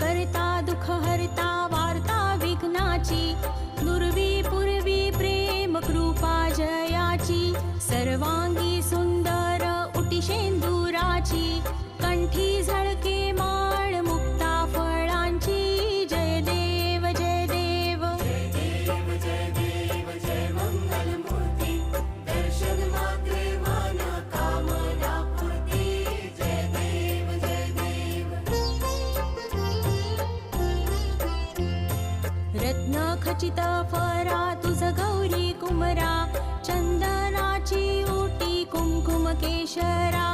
करता दुःख हरता वार्ता विघ्नाची दुर्वी पूर्वी प्रेम कृपा जयाची सर्वांगी सुंदर उटी शेंदुराची कंठी झळके माळ मुक्ता फळांची जय देव जय देव जय देव जय देव जय मंगल मूर्ती दर्शन मात्रे मन कामना पूर्ती जय देव जय देव रत्न खचित फरा तुझ गौरी कुमरा चंदनाची ओटी कुंकुम केशरा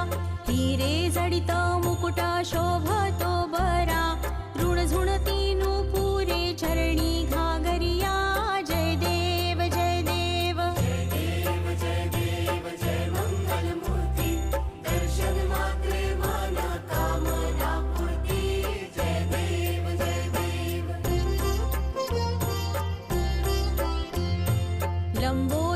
हिरे जडित मुकुट शोभतो बरा ऋण झुणती नुपुरे चरणी घागरिया जय देव जय देव जय देव जय देव जय मंगल मूर्ती दर्शन मात्रे मन कामना पूर्ती जय देव जय देव लंबो